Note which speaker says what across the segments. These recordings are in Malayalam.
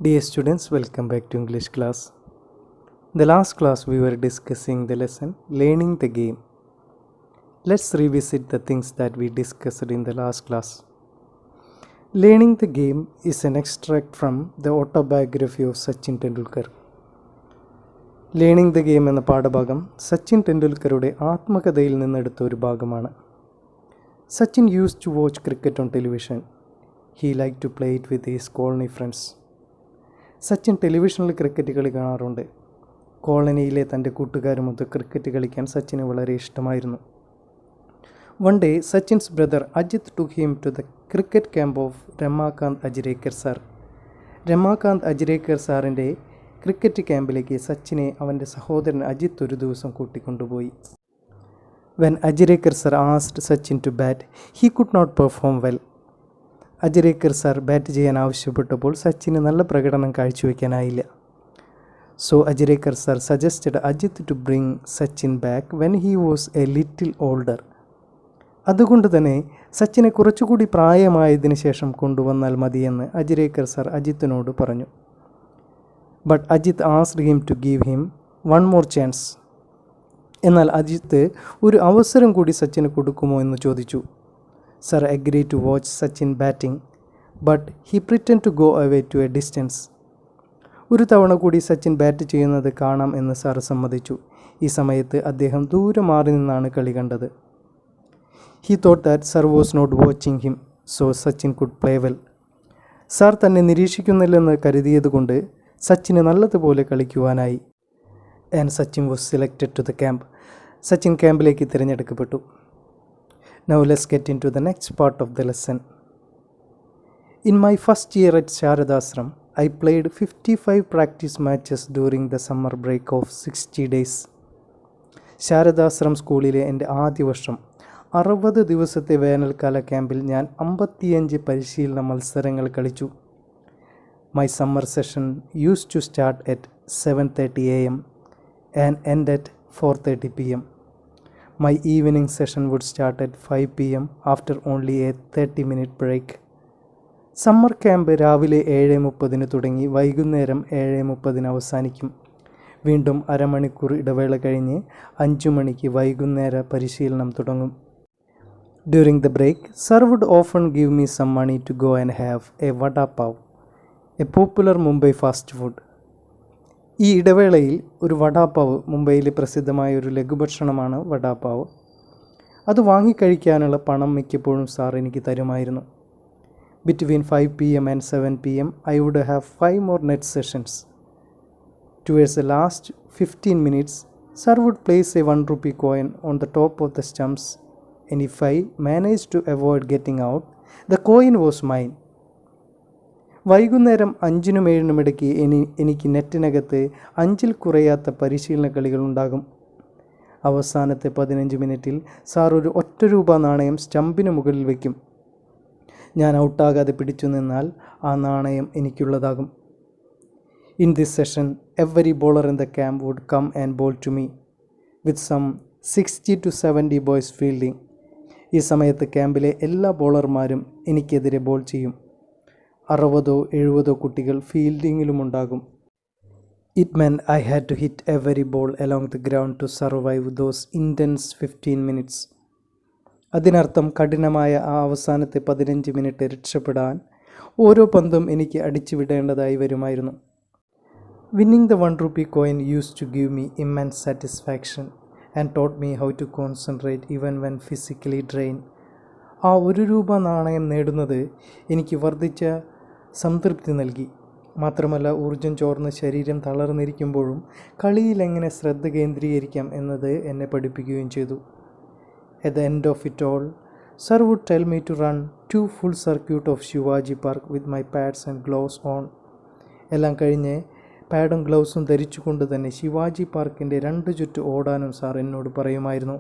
Speaker 1: Dear students, welcome back to English class. In the last class, we were discussing the lesson Learning the Game. Let's revisit the things that we discussed in the last class. Learning the Game is an extract from the autobiography of Sachin Tendulkar. Learning the game എന്ന പാഠഭാഗം സച്ചിൻ ടെണ്ടുൽക്കറുടെ ആത്മകഥയിൽ നിന്നെടുത്ത ഒരു ഭാഗമാണ്. Sachin use to watch cricket on television. He like to play it with his colony friends. Sachin ടെലിവിഷനിൽ ക്രിക്കറ്റ് കളി കാണാറുണ്ട്. കോളനിയിലെ തൻ്റെ കൂട്ടുകാരുമൊത്ത് ക്രിക്കറ്റ് കളിക്കാൻ സച്ചിന് വളരെ ഇഷ്ടമായിരുന്നു. One day Sachin's brother Ajit took him to the cricket camp of Ramakant Achrekar sir. Ramakant Achrekar സാറിൻ്റെ ക്രിക്കറ്റ് ക്യാമ്പിലേക്ക് സച്ചിനെ അവൻ്റെ സഹോദരൻ അജിത്ത് ഒരു ദിവസം കൂട്ടിക്കൊണ്ടുപോയി. When Achrekar sir asked Sachin to bat, he could not perform well. Achrekar sir bat ചെയ്യാൻ ആവശ്യപ്പെട്ടപ്പോൾ സച്ചിന് നല്ല പ്രകടനം കാഴ്ചവെക്കാനായില്ല. So Achrekar sir suggested Ajit to bring Sachin back when he was a little older. അതുകൊണ്ട് തന്നെ സച്ചിനെ കുറച്ചുകൂടി പ്രായമായതിനു ശേഷം കൊണ്ടുവന്നാൽ മതിയെന്ന് അജ്രേക്കർ സാർ അജിത്തിനോട് പറഞ്ഞു. But Ajit asked him to give him one more chance. എന്നാൽ അജിത്ത് ഒരു അവസരം കൂടി സച്ചിന് കൊടുക്കുമോ എന്ന് ചോദിച്ചു. Sir agree to watch Sachin batting, but he pretend to go away to a distance. ഒരു തവണ കൂടി സച്ചിൻ ബാറ്റ് ചെയ്യുന്നത് കാണാം എന്ന് സാർ സമ്മതിച്ചു. ഈ സമയത്ത് അദ്ദേഹം ദൂരെ മാറി നിന്നാണ് കളി കണ്ടത്. He thought that sir was not watching him, so Sachin could play well. Sir തന്നെ നിരീക്ഷിക്കുന്നില്ലെന്ന് കരുതിയതുകൊണ്ട് സച്ചിന് നല്ലതുപോലെ കളിക്കുവാനായി. And Sachin was selected to the camp. Sachin ക്യാമ്പിലേക്ക് തിരഞ്ഞെടുക്കപ്പെട്ടു. Now let's get into the next part of the lesson. In my first year at Sharadashram, I played 55 practice matches during the summer break of 60 days. Sharadashram സ്കൂളിലെ എൻ്റെ ആദ്യ വർഷം 60 ദിവസത്തെ വേനൽക്കാല ക്യാമ്പിൽ ഞാൻ 55 പരിശീലന മത്സരങ്ങൾ കളിച്ചു. My summer session used to start at 7:30 a.m. and end at 4:30 p.m. My evening session would start at 5 p.m. after only a 30-minute break. Summer camp രാവിലെ 7:30 തുടങ്ങി വൈകുന്നേരം 7:30 അവസാനിക്കും. വീണ്ടും അരമണിക്കൂർ ഇടവേള കഴിഞ്ഞ് 5 മണിക്ക് വൈകുന്നേര പരിശീലനം തുടങ്ങും. During the break, sir would often give me some money to go and have a vada pav, A popular Mumbai fast food. ഈ ഇടവേളയിൽ ഒരു വടാപാവ്, മുംബൈയിലെ പ്രസിദ്ധമായ ഒരു ലഘുഭക്ഷണമാണ് വടാപാവ്, അത് വാങ്ങിക്കഴിക്കാനുള്ള പണം മിക്കപ്പോഴും സാർ എനിക്ക് തരുമായിരുന്നു. Between 5 p.m. and 7 p.m. I would have 5 more net sessions. Towards the last 15 minutes, sir would place a 1 rupee coin on the top of the stumps, and if I managed to avoid getting out, the coin was mine. വൈകുന്നേരം 5-നും 7-നും ഇടയ്ക്ക് എനിക്ക് നെറ്റിനകത്ത് 5-ൽ കുറയാത്ത പരിശീലന കളികളുണ്ടാകും. അവസാനത്തെ 15 മിനിറ്റിൽ സാർ ഒരു 1 രൂപ നാണയം സ്റ്റമ്പിന് മുകളിൽ വയ്ക്കും. ഞാൻ ഔട്ടാകാതെ പിടിച്ചു നിന്നാൽ ആ നാണയം എനിക്കുള്ളതാകും. In this session every bowler in the camp would come and bowl to me with some 60 to 70 boys fielding. ഈ സമയത്ത് ക്യാമ്പിലെ എല്ലാ ബോളർമാരും എനിക്കെതിരെ ബോൾ ചെയ്യും. 60-70 കുട്ടികൾ ഫീൽഡിങ്ങിലുമുണ്ടാകും. It meant I had to hit every ball along the ground to survive those intense 15 minutes. അതിനർത്ഥം കഠിനമായ ആ അവസാനത്തെ 15 മിനിറ്റ് രക്ഷപ്പെടാൻ ഓരോ പന്തും എനിക്ക് അടിച്ചു വിടേണ്ടതായി വരുമായിരുന്നു. Winning the 1 rupee coin used to give me immense satisfaction and taught me how to concentrate even when physically drained. ആ 1 രൂപ നാണയം നേടുന്നത് എനിക്ക് വർദ്ധിച്ച സംതൃപ്തി നൽകി. മാത്രമല്ല, ഊർജം ചോർന്ന് ശരീരം തളർന്നിരിക്കുമ്പോഴും കളിയിൽ എങ്ങനെ ശ്രദ്ധ കേന്ദ്രീകരിക്കാം എന്നത് എന്നെ പഠിപ്പിക്കുകയും ചെയ്തു. At the end of it all, sir would tell me to run 2 full circuit of Shivaji Park with my pads and gloves on. എല്ലാം കഴിഞ്ഞ് പാഡും ഗ്ലൗസും ധരിച്ചുകൊണ്ട് തന്നെ ശിവാജി പാർക്കിൻ്റെ 2 ചുറ്റ് ഓടാനും സാർ എന്നോട് പറയുമായിരുന്നു.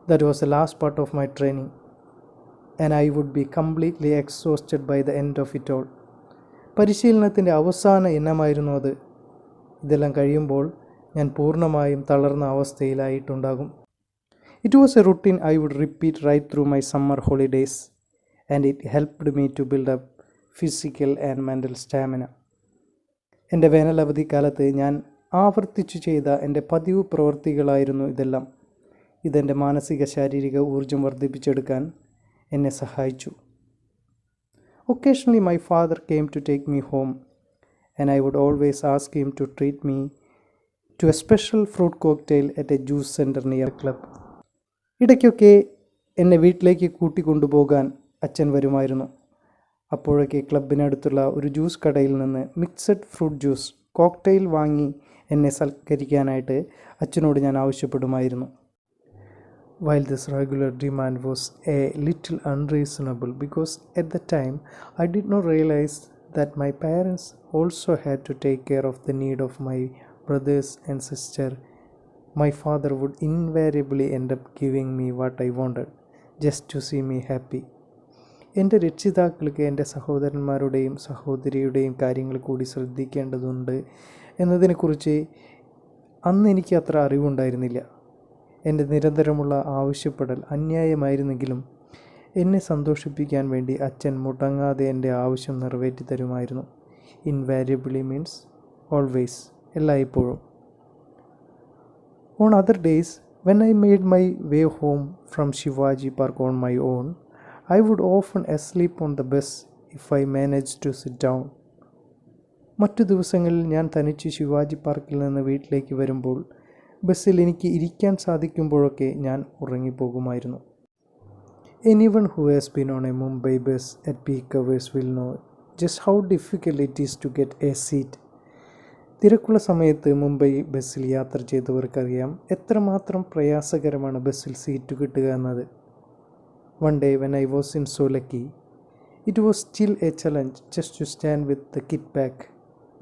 Speaker 1: That was the last part of my training, and I would be completely exhausted by the end of it all. പരിശീലനത്തിൻ്റെ അവസാന ഇനമായിരുന്നു അത്. ഇതെല്ലാം കഴിയുമ്പോൾ ഞാൻ പൂർണ്ണമായും തളർന്ന അവസ്ഥയിലായിട്ടുണ്ടാകും. It was a routine I would repeat right through my summer holidays, and it helped me to build up physical and mental stamina. എൻ്റെ വേനലവധിക്കാലത്ത് ഞാൻ ആവർത്തിച്ചു ചെയ്ത എൻ്റെ പതിവ് പ്രവൃത്തികളായിരുന്നു ഇതെല്ലാം. ഇതെൻ്റെ മാനസിക ശാരീരിക ഊർജം വർദ്ധിപ്പിച്ചെടുക്കാൻ എന്നെ സഹായിച്ചു. Occasionally my father came to take me home and I would always ask him to treat me to a special fruit cocktail at a juice center near club. ഇടയ്ക്കൊക്കെ എന്നെ വീട്ടിലേക്ക് കൂട്ടിക്കൊണ്ടുപോകാൻ അച്ഛൻ വരുമായിരുന്നു. അപ്പോഴൊക്കെ ക്ലബിനടുത്തുള്ള ഒരു ജ്യൂസ് കടയിൽ നിന്ന് മിക്സഡ് ഫ്രൂട്ട് ജ്യൂസ് കോക്ടെയിൽ വാങ്ങി എന്നെ സൽക്കരിക്കാനായിട്ട് അച്ഛനോട് ഞാൻ ആവശ്യപ്പെടുമായിരുന്നു. While this regular demand was a little unreasonable because at the time I did not realize that my parents also had to take care of the need of my brothers and sister, my father would invariably end up giving me what I wanted just to see me happy. എൻ്റെ രക്ഷിതാക്കൾക്ക് എൻ്റെ സഹോദരന്മാരുടെയും സഹോദരിയുടെയും കാര്യങ്ങൾ കൂടി ശ്രദ്ധിക്കേണ്ടതുണ്ട് എന്നതിനെക്കുറിച്ച് അന്ന് എനിക്ക് അത്ര അറിവുണ്ടായിരുന്നില്ല. എൻ്റെ നിരന്തരമുള്ള ആവശ്യപ്പെടൽ അന്യായമായിരുന്നെങ്കിലും എന്നെ സന്തോഷിപ്പിക്കാൻ വേണ്ടി അച്ഛൻ മുടങ്ങാതെ എൻ്റെ ആവശ്യം നിറവേറ്റി തരുമായിരുന്നു. ഇൻവാരിയബിളി മീൻസ് ഓൾവേസ്, എല്ലായ്പ്പോഴും. On other days, when I made my way home from Shivaji Park on my own, I would often asleep on the bus if I managed to sit down. മറ്റു ദിവസങ്ങളിൽ ഞാൻ തനിച്ച് ശിവാജി പാർക്കിൽ നിന്ന് വീട്ടിലേക്ക് വരുമ്പോൾ ബസ്സിൽ എനിക്ക് ഇരിക്കാൻ സാധിക്കുമ്പോഴൊക്കെ ഞാൻ ഉറങ്ങിപ്പോകുമായിരുന്നു. Anyone who has been on a Mumbai bus at peak hours will know just how difficult it is to get a seat. തിരക്കുള്ള സമയത്ത് മുംബൈ ബസ്സിൽ യാത്ര ചെയ്തവർക്കറിയാം എത്രമാത്രം പ്രയാസകരമാണ് ബസ്സിൽ സീറ്റ് കിട്ടുക എന്നത്. One day when I was in Solaki, it was still a challenge just to stand with the kit bag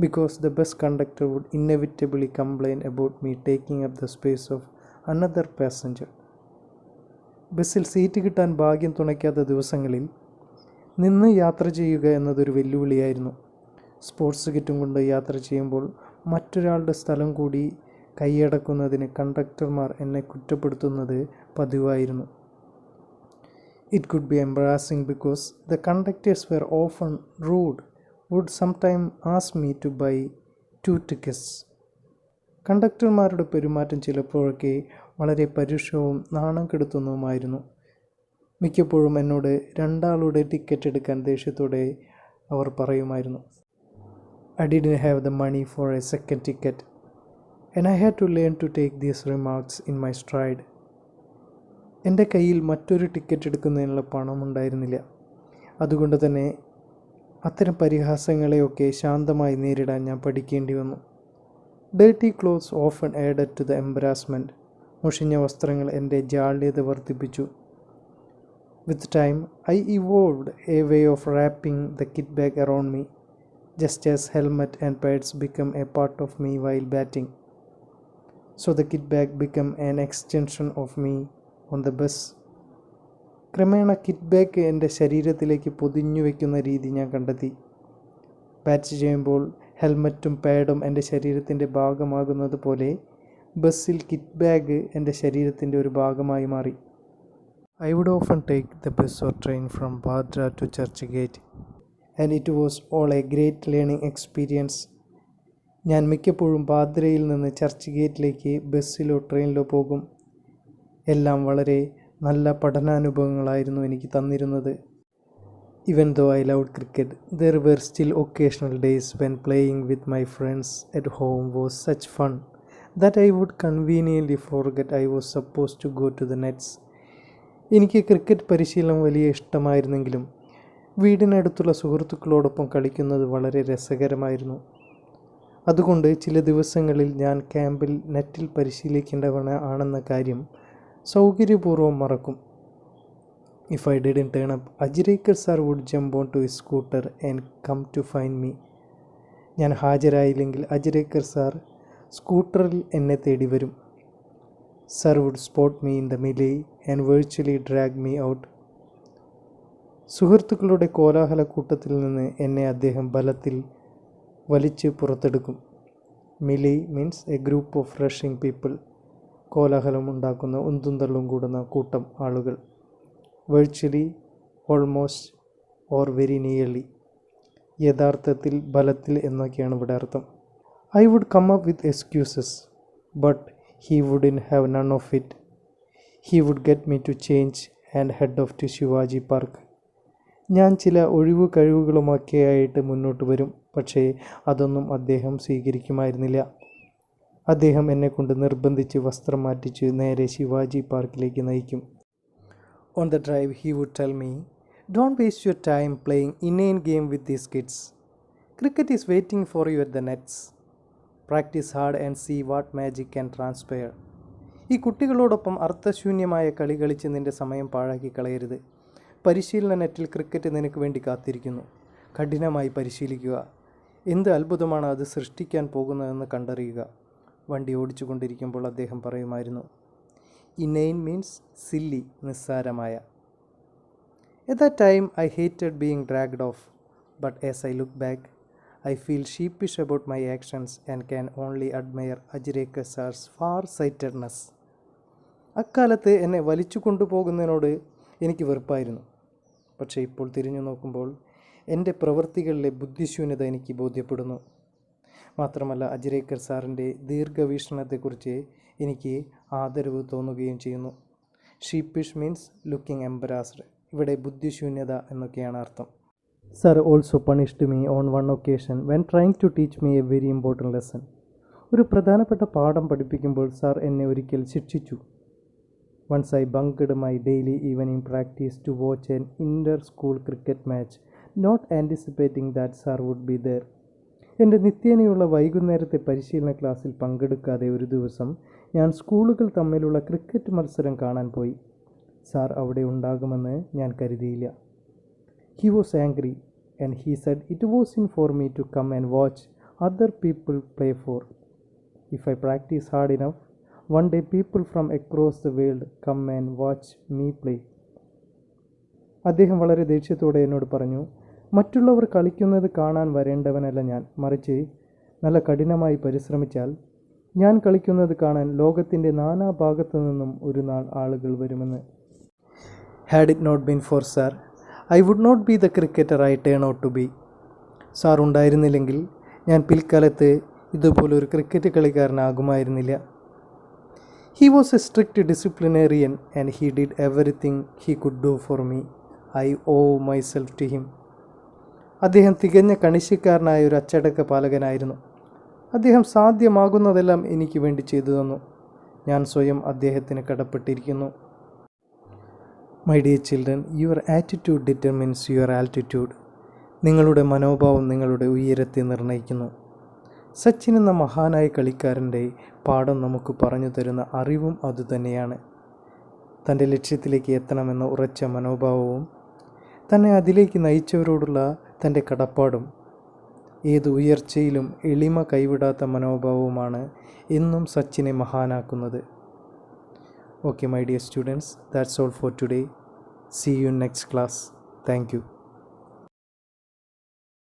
Speaker 1: because the bus conductor would inevitably complain about me taking up the space of another passenger. ബസ്സിൽ സീറ്റ് കിട്ടാൻ ഭാഗ്യം തുണയ്ക്കാത്ത ദിവസങ്ങളിൽ നിന്ന് യാത്ര ചെയ്യുക എന്നതൊരു വെല്ലുവിളിയായിരുന്നു. സ്പോർട്സ് കിറ്റും കൊണ്ട് യാത്ര ചെയ്യുമ്പോൾ മറ്റൊരാളുടെ സ്ഥലം കൂടി കൈയടക്കുന്നതിന് കണ്ടക്ടർമാർ എന്നെ കുറ്റപ്പെടുത്തുന്നത് പതിവായിരുന്നു. It could be embarrassing because the conductors were often rude, would sometimes ask me to buy 2 tickets. കണ്ടക്ടർമാരുടെ പെരുമാറ്റം ചിലപ്പോഴൊക്കെ വളരെ പരുഷവും നാണം കെടുത്തുന്നതുമായിരുന്നു. മിക്കപ്പോഴും എന്നോട് 2 ആളുടെ ടിക്കറ്റ് എടുക്കാൻ ദേഷ്യത്തോടെ അവർ പറയുമായിരുന്നു. I didn't have the money for a second ticket and I had to learn to take these remarks in my stride. എൻ്റെ കയ്യിൽ മറ്റൊരു ടിക്കറ്റ് എടുക്കുന്നതിനുള്ള പണമുണ്ടായിരുന്നില്ല. അതുകൊണ്ട് തന്നെ അത്തരം പരിഹാസങ്ങളെയൊക്കെ ശാന്തമായി നേരിടാൻ ഞാൻ പഠിക്കേണ്ടി വന്നു. Dirty clothes often added to the embarrassment. മുഷിഞ്ഞ വസ്ത്രങ്ങൾ എൻ്റെ ജാള്യത വർദ്ധിപ്പിച്ചു. With time I evolved a way of wrapping the kit bag around me just as helmet and pads become a part of me while batting. So the kit bag became an extension of me on the bus. ക്രമേണ കിറ്റ് ബാഗ് എൻ്റെ ശരീരത്തിലേക്ക് പൊതിഞ്ഞു വയ്ക്കുന്ന രീതി ഞാൻ കണ്ടെത്തി. ബാറ്റ് ചെയ്യുമ്പോൾ ഹെൽമറ്റും പാഡും എൻ്റെ ശരീരത്തിൻ്റെ ഭാഗമാകുന്നത് പോലെ ബസ്സിൽ കിറ്റ് ബാഗ് എൻ്റെ ശരീരത്തിൻ്റെ ഒരു ഭാഗമായി മാറി. I would often take the bus or train from Badra to Churchgate. And it was all a great learning experience. ഞാൻ മിക്കപ്പോഴും ബാദ്രയിൽ നിന്ന് ചർച്ച് ഗേറ്റിലേക്ക് ബസ്സിലോ ട്രെയിനിലോ പോകും. എല്ലാം വളരെ നല്ല പഠനാനുഭവങ്ങളായിരുന്നു എനിക്ക് തന്നിരുന്നത്. Even though I loved cricket, there were still occasional days when playing with my friends at home was such fun that I would conveniently forget I was supposed to go to the nets. എനിക്ക് ക്രിക്കറ്റ് പരിശീലനം വലിയ ഇഷ്ടമായിരുന്നെങ്കിലും വീടിനടുത്തുള്ള സുഹൃത്തുക്കളോടൊപ്പം കളിക്കുന്നത് വളരെ രസകരമായിരുന്നു. അതുകൊണ്ട് ചില ദിവസങ്ങളിൽ ഞാൻ ക്യാമ്പിൽ നെറ്റിൽ പരിശീലിക്കേണ്ടവണ് ആണെന്ന കാര്യം സൗകര്യപൂർവ്വം മറക്കും. If I didn't turn up, Ajrekar sir would jump onto his scooter and come to find me. ഞാൻ ഹാജരായില്ലെങ്കിൽ അജ്രേക്കർ സാർ സ്കൂട്ടറിൽ എന്നെ തേടി വരും. Sir would spot me in the melee and virtually drag me out. സുഹൃത്തുക്കളുടെ കോലാഹലക്കൂട്ടത്തിൽ നിന്ന് എന്നെ അദ്ദേഹം ബലത്തിൽ വലിച്ച് പുറത്തെടുക്കും. Melee means a group of rushing people. കോലാഹലം ഉണ്ടാക്കുന്ന ഉന്തും തള്ളും കൂടുന്ന കൂട്ടം ആളുകൾ. Virtually, almost, or very nearly. യഥാർത്ഥത്തിൽ ബലത്തിൽ എന്നൊക്കെയാണ് ഇവിടെ അർത്ഥം. I would come up with excuses but he wouldn't have none of it. He would get me to change and head off to Shivaji Park. ഞാൻ ചില ഒഴിവു കഴിവുകളുമൊക്കെയായിട്ട് മുന്നോട്ട് വരും, പക്ഷേ അതൊന്നും അദ്ദേഹം സ്വീകരിക്കുമായിരുന്നില്ല. അദ്ദേഹം എന്നെക്കൊണ്ട് നിർബന്ധിച്ച് വസ്ത്രം മാറ്റിച്ച് നേരെ ശിവാജി പാർക്കിലേക്ക് നയിക്കും. On the drive he would tell me, don't waste your time playing inane game with these kids. Cricket is waiting for you at the nets. Practice hard and see what magic can transpire. ഈ കുട്ടികളോടൊപ്പം അർത്ഥശൂന്യമായ കളി കളിച്ച് നിൻ്റെ സമയം പാഴാക്കി കളയരുത്. പരിശീലന നെറ്റിൽ ക്രിക്കറ്റ് നിനക്ക് വേണ്ടി കാത്തിരിക്കുന്നു. കഠിനമായി പരിശീലിക്കുക. എന്ത് അത്ഭുതമാണ് അത് സൃഷ്ടിക്കാൻ പോകുന്നതെന്ന് കണ്ടറിയുക. വണ്ടി ഓടിച്ചുകൊണ്ടിരിക്കുമ്പോൾ അദ്ദേഹം പറയുമായിരുന്നു, ഇനെയിൻ മീൻസ് സില്ലി, നിസ്സാരമായ. At that time I hated being dragged off, but as I look back, I feel sheepish about my actions and can only admire Ajrekar sir's far-sightedness. അക്കാലത്ത് എന്നെ വലിച്ചു കൊണ്ടുപോകുന്നതിനോട് എനിക്ക് വെറുപ്പായിരുന്നു. പക്ഷേ ഇപ്പോൾ തിരിഞ്ഞു നോക്കുമ്പോൾ എൻ്റെ പ്രവൃത്തികളിലെ ബുദ്ധിശൂന്യത എനിക്ക് ബോധ്യപ്പെടുന്നു. മാത്രമല്ല അജ്രേക്കർ സാറിൻ്റെ ദീർഘവീക്ഷണത്തെക്കുറിച്ച് എനിക്ക് ആദരവ് തോന്നുകയും ചെയ്യുന്നു. Sheepish means looking embarrassed. ഇവിടെ ബുദ്ധിശൂന്യത എന്നൊക്കെയാണ് അർത്ഥം. Sir also punished me on one occasion when trying to teach me a very important lesson. ഒരു പ്രധാനപ്പെട്ട പാഠം പഠിപ്പിക്കുമ്പോൾ സാർ എന്നെ ഒരിക്കൽ ശിക്ഷിച്ചു. Once I bunked my daily evening practice to watch an inter-school cricket match, not anticipating that sir would be there. എൻ്റെ നിത്യേനയുള്ള വൈകുന്നേരത്തെ പരിശീലന ക്ലാസ്സിൽ പങ്കെടുക്കാതെ ഒരു ദിവസം ഞാൻ സ്കൂളുകൾ തമ്മിലുള്ള ക്രിക്കറ്റ് മത്സരം കാണാൻ പോയി. സാർ അവിടെ ഉണ്ടാകുമെന്ന് ഞാൻ കരുതിയില്ല. He was angry and he said it wasn't for me to come and watch other people play for. If I practice hard enough, one day people from across the world come and watch me play. അദ്ദേഹം വളരെ ദേഷ്യത്തോടെ എന്നോട് പറഞ്ഞു, മറ്റുള്ളവർ കളിക്കുന്നത് കാണാൻ വരേണ്ടവനല്ല ഞാൻ, മറിച്ച് നല്ല കഠിനമായി പരിശ്രമിച്ചാൽ ഞാൻ കളിക്കുന്നത് കാണാൻ ലോകത്തിൻ്റെ നാനാഭാഗത്തു നിന്നും ഒരു നാൾ ആളുകൾ വരുമെന്ന്. Had it not been for sir, I would not be the cricketer I turn out to be. Sir ഉണ്ടായിരുന്നില്ലെങ്കിൽ ഞാൻ പിൽക്കാലത്ത് ഇതുപോലൊരു ക്രിക്കറ്റ് കളിക്കാരനാകുമായിരുന്നില്ല. He was a strict disciplinarian and he did everything he could do for me. I owe myself to him. അദ്ദേഹം തികഞ്ഞ കണിശക്കാരനായ ഒരു അച്ചടക്ക പാലകനായിരുന്നു. അദ്ദേഹം സാധ്യമാകുന്നതെല്ലാം എനിക്ക് വേണ്ടി ചെയ്തു തന്നു. ഞാൻ സ്വയം അദ്ദേഹത്തിന് കടപ്പെട്ടിരിക്കുന്നു. My dear children, your attitude determines your altitude. നിങ്ങളുടെ മനോഭാവം നിങ്ങളുടെ ഉയരത്തെ നിർണ്ണയിക്കുന്നു. സച്ചിൻ എന്ന മഹാനായ കളിക്കാരൻ്റെ പാഠം നമുക്ക് പറഞ്ഞു തരുന്ന അറിവും അതുതന്നെയാണ്. തൻ്റെ ലക്ഷ്യത്തിലേക്ക് എത്തണമെന്ന ഉറച്ച മനോഭാവവും തന്നെ അതിലേക്ക് നയിച്ചവരോടുള്ള തൻ്റെ കടപ്പാടും ഏത് ഉയർച്ചയിലും എളിമ കൈവിടാത്ത മനോഭാവവുമാണ് എന്നും സച്ചിനെ മഹാനാക്കുന്നത്. Okay, my dear students, that's all for today. See you in next class. Thank you.